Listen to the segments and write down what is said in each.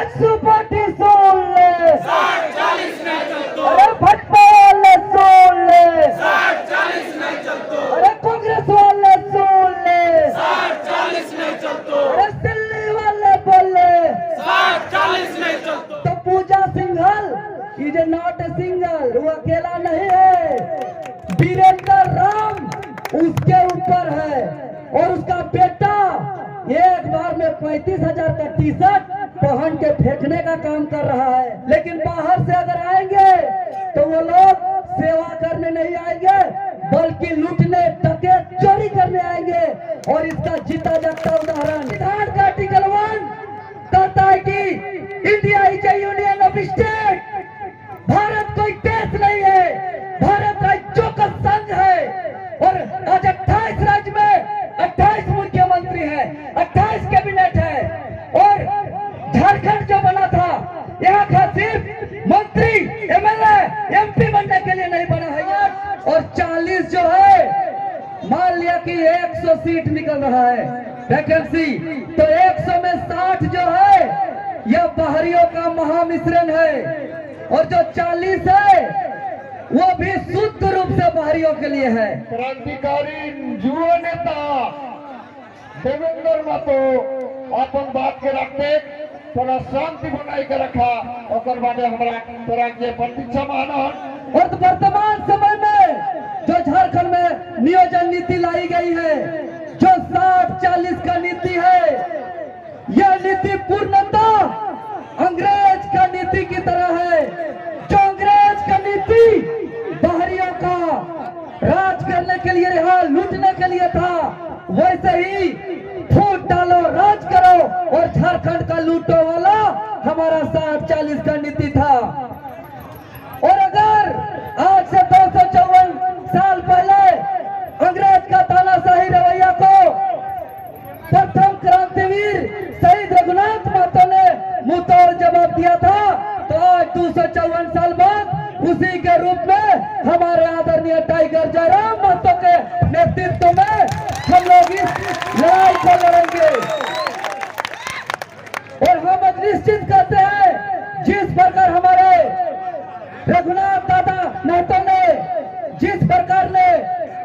Party सुन ले, 60-40 नहीं चलतो, अरे भाजपा वाले सुन ले, 60-40 नहीं चलतो, अरे कांग्रेस वाले सुन ले, 60-40 नहीं चलतो, अरे दिल्ली वाले बोले 60-40 नहीं चलतो। तो Pooja Singhal is not a single, वो अकेला नहीं है, वीरेंद्र राम उसके ऊपर है और उसका बेटा एक बार में 35,000 का टी शर्ट पहन के फेंकने का काम कर रहा है। लेकिन बाहर से अगर आएंगे तो वो लोग सेवा करने नहीं आएंगे बल्कि लूटने डकैत चोरी करने आएंगे। और इसका जीता जागता उदाहरण संविधान का आर्टिकल 1 कहता है कि India is A union of state, Bharat कोई देश नहीं है, भारत राज्यों का संघ है। और आज 28 राज्य में 28 मुख्यमंत्री है, 28 कैबिनेट है। और झारखंड जो बना था यहाँ का सिर्फ मंत्री एमएलए एमपी बनने के लिए नहीं बना है ये। और 40 जो है, मान लिया कि 100 सीट निकल रहा है वैकेंसी, तो 100 में 60 जो है यह बाहरियों का महामिश्रण है। और जो 40 है वो भी शुद्ध रूप से बाहरियों के लिए है। क्रांतिकारी युवा नेता देवेंद्र महतो अपन बात के रखते थोड़ा शांति बनाई के रखा और बादे हमारा तोरा के प्रतीक्षा महानन। और वर्तमान समय में जो झारखंड में नियोजन नीति लाई गई है, जो 60-40 का नीति है, यह नीति पूर्णतः अंग्रेज का नीति की तरह है। जो अंग्रेज का नीति बाहरियों का राज करने के लिए, यहाँ लूटने के लिए था, वैसे ही फूट डालो राज करो और झारखंड का लूटो वाला हमारा 60-40 का नीति था। और अगर आज से 254 साल पहले अंग्रेज का तानाशाही रवैया को प्रथम क्रांतिवीर शहीद रघुनाथ महतो ने मुंहतोड़ जवाब दिया था, तो आज 254 साल बाद उसी के रूप में हमारे आदरणीय टाइगर जयराम महतो के नेतृत्व में हम लोग इस लड़ाई को लड़ेंगे। और हम निश्चित करते हैं जिस प्रकार हमारे रघुनाथ दादा महतो ने जिस प्रकार ने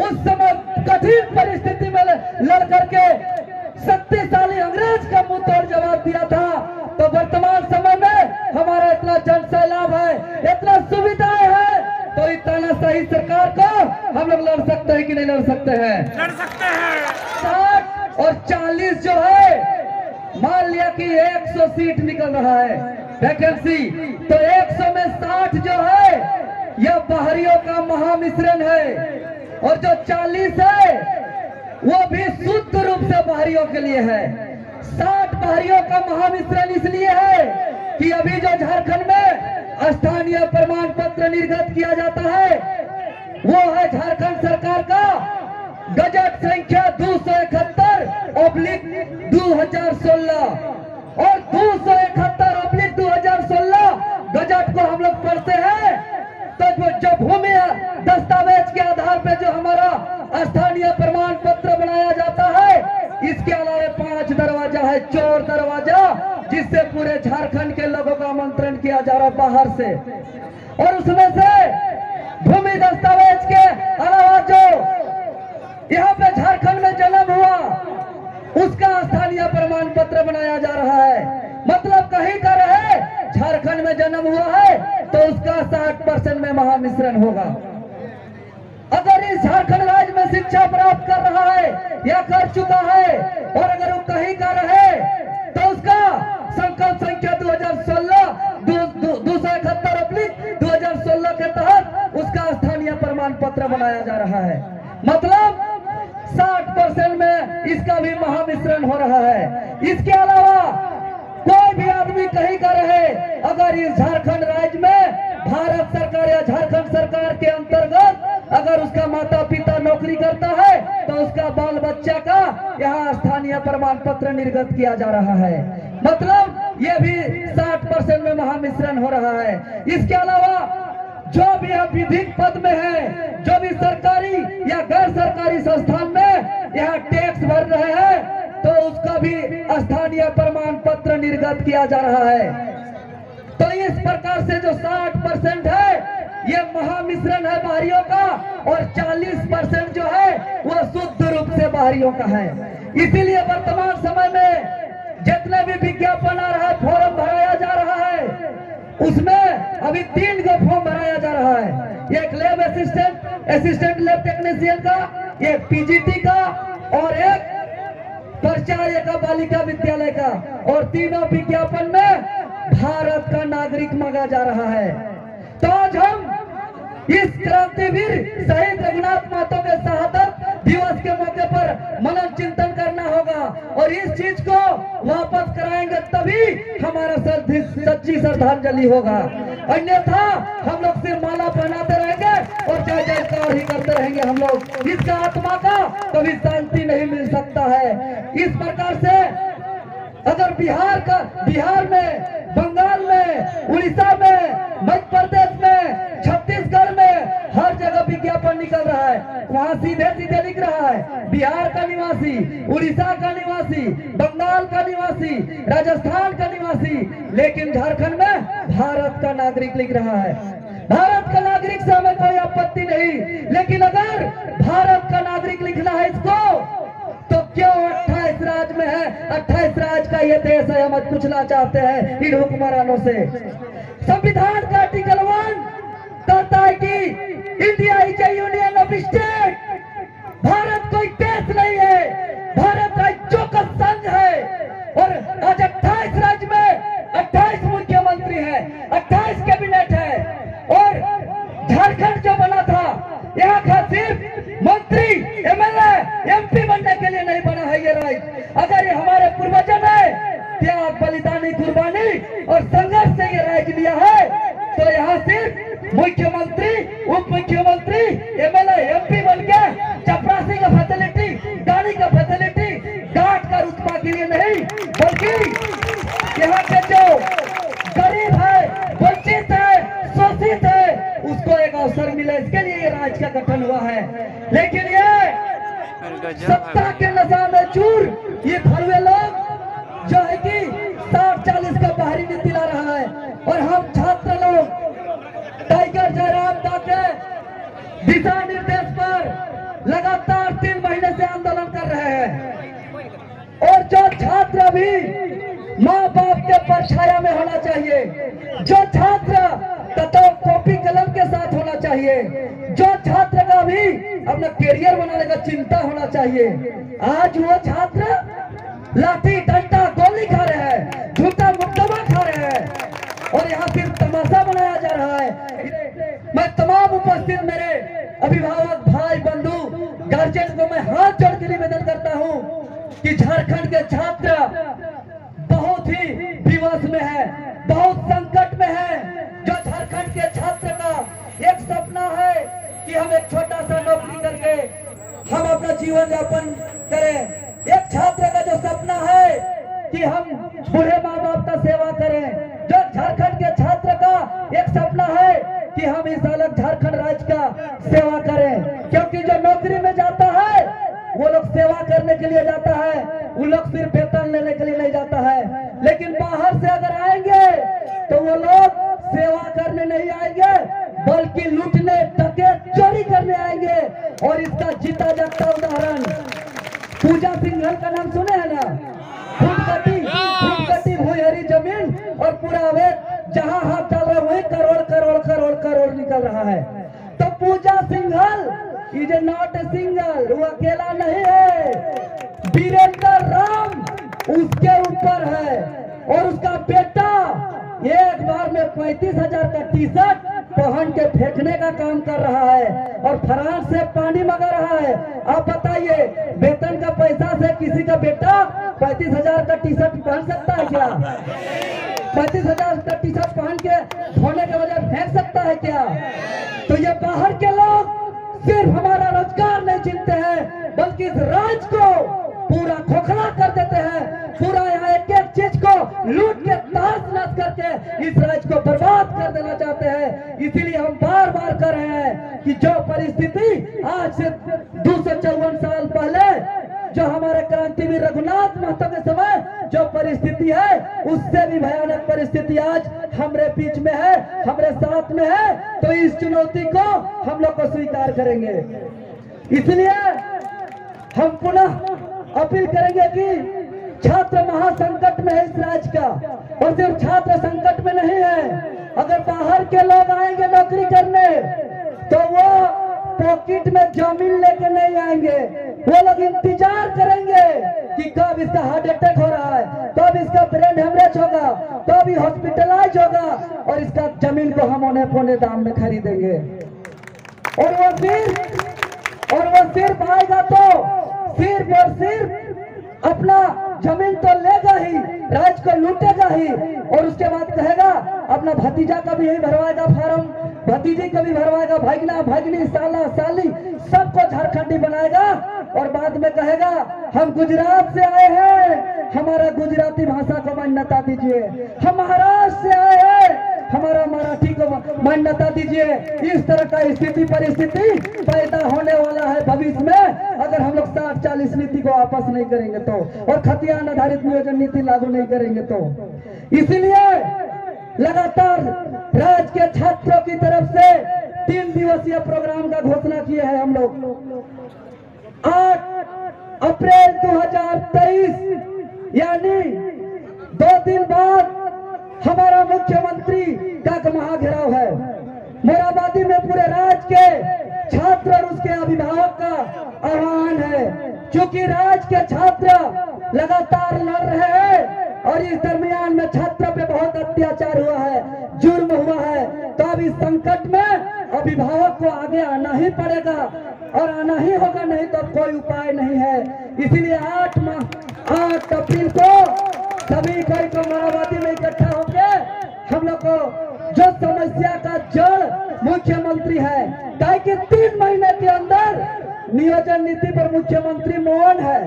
उस समय कठिन परिस्थिति में लड़ करके शक्तिशाली अंग्रेज का मुंहतोड़ जवाब दिया था, तो वर्तमान समय में हमारा इतना जन सैलाब है, इतना सुविधाएं है, तो इस तानाशाही सरकार को हम लोग लड़ सकते हैं कि नहीं लड़ सकते हैं? लड़ सकते हैं। 60 और 40 जो है, मान लिया कि 100 सीट निकल रहा है वैकेंसी, तो 100 में 60 जो है यह बाहरियों का महामिश्रण है। और जो 40 है वो भी शुद्ध रूप से बाहरियों के लिए है। 60 बाहरियों का महामिश्रण इसलिए है कि अभी जो झारखंड में स्थानीय प्रमाण पत्र निर्गत किया जाता है वो है झारखंड सरकार का गजट संख्या 271/2016 और 271/2016 गजट को हम लोग पढ़ते हैं तो जो भूमि दस्तावेज के आधार पे जो हमारा स्थानीय प्रमाण पत्र बनाया जाता है, इसके अलावा 5 दरवाजा है, चोर दरवाजा, जिससे पूरे झारखंड के लोगों का आमंत्रण किया जा रहा है बाहर से। और उसमें से भूमि दस्तावेज के अलावा जो यहाँ पे झारखंड में जन्म हुआ उसका स्थानीय प्रमाण पत्र बनाया जा रहा है। मतलब कहीं का रहे झारखंड में जन्म हुआ है तो उसका 60% में महामिश्रण होगा। अगर इस झारखंड राज्य में शिक्षा प्राप्त कर रहा है या कर चुका है और अगर वो कहीं का रहे तो उसका संकल्प संख्या 271/2016 के तहत उसका स्थानीय प्रमाण पत्र बनाया जा रहा है। मतलब 60% में इसका भी महामिश्रण हो रहा है। इसके अलावा कोई भी आदमी कहीं का रहे, अगर इस झारखंड राज्य में भारत सरकार या झारखंड सरकार के अंतर्गत अगर उसका माता पिता नौकरी करता है तो उसका बाल बच्चा का यहाँ स्थानीय प्रमाण पत्र निर्गत किया जा रहा है। मतलब ये भी 60% में महामिश्रण हो रहा है। इसके अलावा जो भी यहाँ विधिक पद में है, जो भी सरकारी या गैर सरकारी संस्थान में यहाँ टैक्स भर रहे हैं तो उसका भी स्थानीय प्रमाण पत्र निर्गत किया जा रहा है। तो इस प्रकार से जो 60% है ये महामिश्रण है बाहरियों का, और 40% जो है वो शुद्ध रूप से बाहरियों का है। इसीलिए वर्तमान समय में जितने भी विज्ञापन आ रहा है, फॉर्म भराया जा रहा है, उसमें अभी 3 गो फॉर्म भराया जा रहा है। एक लैब असिस्टेंट लैब टेक्नीशियन का, एक पीजीटी का और एक प्राचार्य का बालिका विद्यालय का, और तीनों विज्ञापन में भारत का नागरिक मांगा जा रहा है। तो आज हम इस क्रांतिवीर शहीद रघुनाथ महतो के शहादत दिवस के मौके पर मनन चिंतन करना होगा, और इस चीज को वापस कराएंगे तभी हमारा सच्ची श्रद्धांजलि होगा। अन्यथा हम लोग सिर्फ माला पहनाते रहेंगे और जय जयकार ही करते रहेंगे। हम लोग इसका आत्मा का कभी शांति नहीं मिल सकता है। इस प्रकार से अगर बिहार में, बंगाल में, उड़ीसा में, मध्य प्रदेश में, छत्तीसगढ़ में हर जगह विज्ञापन निकल रहा है, वहाँ सीधे सीधे लिख रहा है बिहार का निवासी, उड़ीसा का निवासी, बंगाल का निवासी, राजस्थान का निवासी, लेकिन झारखंड में भारत का नागरिक लिख रहा है। भारत का नागरिक से हमें कोई आपत्ति नहीं, लेकिन अगर भारत का नागरिक लिखना है इसको, तो क्यों 28 राज्य में है? 28 राज्य का ये देश है, हम पूछना चाहते हैं इन हुक्मरानों से। संविधान का आर्टिकल 1 कहता है कि India is A union of state. Bharat कोई देश नहीं है, भारत का एक चौकस संघ है, और आज 28 राज्य में 28 मुख्यमंत्री है, 28 कैबिनेट है, और झारखंड जो बना था यहाँ का सिर्फ मंत्री, एमएलए, एमपी बनने के लिए नहीं बना है ये राज्य। अगर ये हमारे पूर्वजों ने त्याग, बलिदानी, कुर्बानी और संघर्ष से ये राज्य लिया है, तो यहाँ सिर्फ मुख्यमंत्री, उप मुख्यमंत्री, एमएलए, एमपी बन के चपरासी का फैसिलिटी, गाड़ी का फैसिलिटी, गार्ड का रुतबा के लिए नहीं, बल्कि यहाँ के जो गरीब है, वंचित है, शोषित है, उसको एक अवसर मिले, इसके लिए ये राज्य का गठन हुआ है। लेकिन ये सत्ता के नशा में चूर ये भरवे लोग जो है कि 60-40 का बाहरी नीति ला रहा है, और हम छात्र लोग टाइगर जयराम दा के दिशा निर्देश पर लगातार 3 महीने से आंदोलन कर रहे हैं। और जो छात्र भी माँ बाप के परछाया में होना चाहिए, जो छात्र तो कॉपी कलम के साथ होना चाहिए, जो छात्र का भी अपना करियर बनाने का चिंता होना चाहिए, आज वो छात्र लाठी, डंडा, गोली खा रहे हैं, झूठा मुकदमा खा रहे हैं, और यहाँ सिर्फ तमाशा बनाया जा रहा है। मैं तमाम उपस्थित मेरे अभिभावक भाई बंधु गार्जियन को मैं हाथ जोड़ के निवेदन करता हूँ कि झारखंड के छात्र बहुत ही विवश में है, बहुत संकट में है। जो झारखंड के छात्र का एक सपना है कि हम एक छोटा सा नौकरी करके हम अपना जीवन यापन करें, एक छात्र का जो सपना है कि हम बूढ़े माँ बाप का सेवा करें, जो झारखंड के छात्र का एक सपना है कि हम इस अलग झारखंड राज्य का सेवा करें, क्योंकि जो नौकरी में जाता है वो लोग सेवा करने के लिए जाता है, वो लोग सिर्फ वेतन लेने के लिए नहीं जाता है। लेकिन बाहर से अगर आएंगे तो वो लोग सेवा करने नहीं आएंगे, बल्कि लूटने, डकैत, चोरी करने आएंगे। और इसका जीता जागता उदाहरण पूजा सिंघल का नाम सुने हैं ना? फुटकटी भूहरी जमीन और पूरा अवैध, जहां हाथ डाल रहे वही करोड़ करोड़ करोड़ करोड़ निकल रहा है। तो Pooja Singhal is not a single, वो अकेला नहीं है, वीरेंद्र राम उसके ऊपर है, और उसका बेटा एक बार में 35,000 का टी शर्ट पहन के फेंकने का काम कर रहा है, और फ्रांस से पानी मंगा रहा है। आप बताइए, वेतन का पैसा से किसी का बेटा 35,000 का टी शर्ट पहन सकता है क्या? 35,000 का टी शर्ट पहन के धोने के बजाय फेंक सकता है क्या? तो ये बाहर के लोग सिर्फ हमारा रोजगार नहीं चिंते हैं, बल्कि इस राज्य को पूरा खोखला कर देते हैं, पूरा यहाँ एक एक चीज को लूट के तहस नहस करके इस राज्य को बर्बाद कर देना चाहते हैं। इसीलिए हम बार बार कर रहे हैं कि जो परिस्थिति आज से 254 साल पहले जो हमारे क्रांतिवीर रघुनाथ महतो के समय जो परिस्थिति है, उससे भी भयानक परिस्थिति आज हमारे बीच में है, हमारे साथ में है। तो इस चुनौती को हम लोग को स्वीकार करेंगे। इसलिए हम पुनः अपील करेंगे कि छात्र महासंकट में है इस राज्य का, और सिर्फ छात्र संकट में नहीं है। अगर बाहर के लोग आएंगे नौकरी करने तो वो पॉकेट में जमीन लेके नहीं आएंगे, वो लोग इंतजार करेंगे कि कब इसका हार्ट अटैक हो रहा है, कब इसका ब्रेन हेमरेज होगा, कब ये हॉस्पिटलाइज होगा, और इसका जमीन को हम उन्हें पौने दाम में खरीदेंगे। और वो सिर्फ आएगा तो सिर्फ और सिर्फ अपना जमीन तो लेगा ही, राज्य को लूटेगा ही, और उसके बाद कहेगा अपना भतीजा का भी यही भरवाएगा फार्म, भतीजी का भी भरवाएगा, भागना भागनी साला साली सबको झारखंडी बनाएगा, और बाद में कहेगा हम गुजरात से आए हैं, हमारा गुजराती भाषा को मान्यता दीजिए, हम महाराष्ट्र से आए हैं, हमारा मराठी को मान्यता दीजिए। इस तरह का स्थिति परिस्थिति पैदा होने वाला है भविष्य में, अगर हम लोग 60-40 नीति को वापस नहीं करेंगे तो, और खतियान आधारित नियोजन नीति लागू नहीं करेंगे तो। इसलिए लगातार राज्य के छात्रों की तरफ से 3 दिवसीय प्रोग्राम का घोषणा किए हैं हम लोग। 8 अप्रैल 2023 यानी 2 दिन बाद हमारा मुख्यमंत्री का महाघेराव है। मोराबादी में पूरे राज्य के छात्र और उसके अभिभावक का आह्वान है, क्योंकि राज्य के छात्र लगातार लड़ रहे हैं और इस दरमियान में छात्रों पे बहुत अत्याचार हुआ है, जुर्म हुआ है। तो अब इस संकट में अभिभावक को आगे आना ही पड़ेगा और आना ही होगा, नहीं तो कोई उपाय नहीं है। इसलिए 8 अप्रैल को सभी कोई को मोराबादी में इकट्ठा होके हम लोग को जो समस्या का जड़ मुख्यमंत्री है, ताकि 3 महीने के अंदर नियोजन नीति पर मुख्यमंत्री मौन है,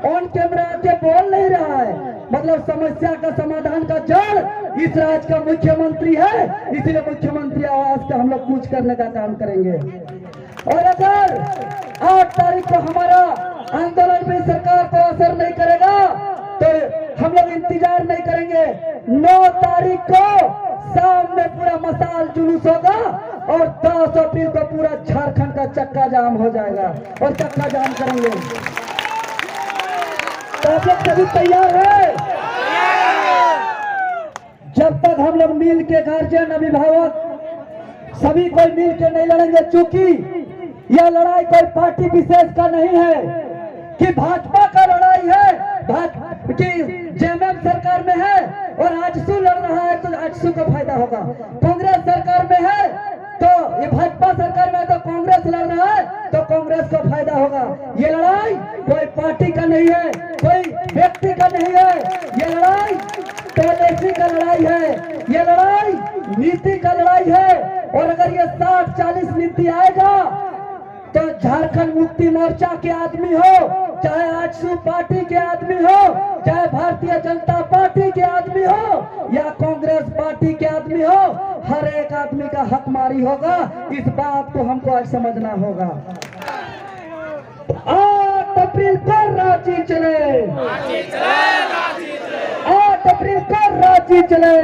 ऑन कैमरा आके बोल नहीं रहा है, मतलब समस्या का समाधान का जड़ इस राज्य का मुख्यमंत्री है। इसलिए मुख्यमंत्री आवास का हम लोग कूच करने का काम करेंगे। और अगर 8 तारीख को हमारा आंदोलन भी सरकार को असर नहीं करेगा तो हम लोग इंतजार नहीं करेंगे। 9 तारीख को शाम में पूरा मसाल जुलूस होगा और 10 अप्रैल को पूरा झारखंड का चक्का जाम हो जाएगा और चक्का जाम करेंगे। तो आप लोग सभी तैयार है? जब तक हम लोग मिल के गार्जियन अभिभावक सभी कोई मिल के नहीं लड़ेंगे, चूंकि यह लड़ाई कोई पार्टी विशेष का नहीं है कि भाजपा का लड़ाई है, कि जेएमएम सरकार में है और आजसू लड़ रहा है तो आजसू को फायदा होगा, कांग्रेस सरकार में है तो ये भाजपा सरकार में है तो कांग्रेस लड़ रहा है तो कांग्रेस को फायदा होगा। ये लड़ाई कोई पार्टी का नहीं है, कोई व्यक्ति का नहीं है, ये लड़ाई पॉलिसी का लड़ाई है, ये लड़ाई नीति का लड़ाई है। और अगर ये 60-40 नीति आएगा तो झारखंड मुक्ति मोर्चा के आदमी हो, चाहे आजसू पार्टी के आदमी हो, चाहे भारतीय जनता पार्टी के आदमी हो या कांग्रेस पार्टी के आदमी हो, हर एक आदमी का हकमारी होगा। इस बात को हमको आज समझना होगा। 8 अप्रैल को रांची चले, 8 अप्रैल को रांची चले,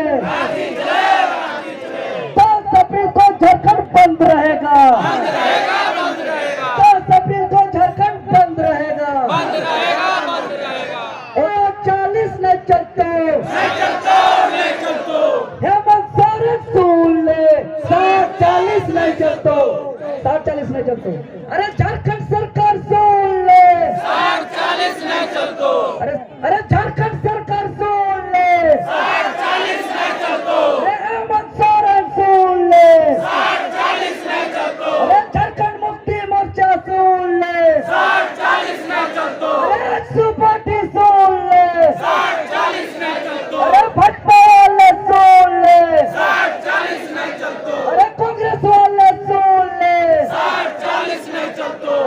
10 अप्रैल को झारखंड बंद रहेगा, 10 अप्रैल को झारखंड बंद रहेगा, और 40 नहीं चलते, हेमंत सोरेन सुन ले, 40 नहीं चलते, 40 नहीं चलते। अरे झारखंड सरकार सुन ले, 40 नहीं चलते, अरे झारखंड सरकार सुन ले, 40 नहीं चलते, हेमंत सोरेन सुन ले, 40 नहीं चलते, अरे झारखंड मुक्ति मोर्चा सुन ले, 40 नहीं चलते, अरे आजसू पार्टी सुन ले, 40 नहीं चलते, अरे भाजपा वाले सुन ले, 40 नहीं चलते, अरे कांग्रेस वाले सुन ले, 40 नहीं चलते,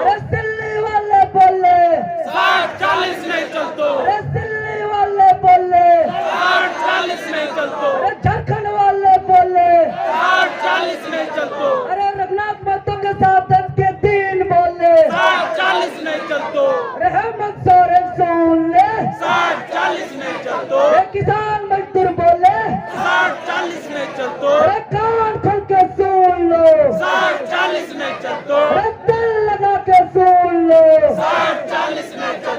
चलतो अरे दिल लगा के सुन लो 60-40 में चलतो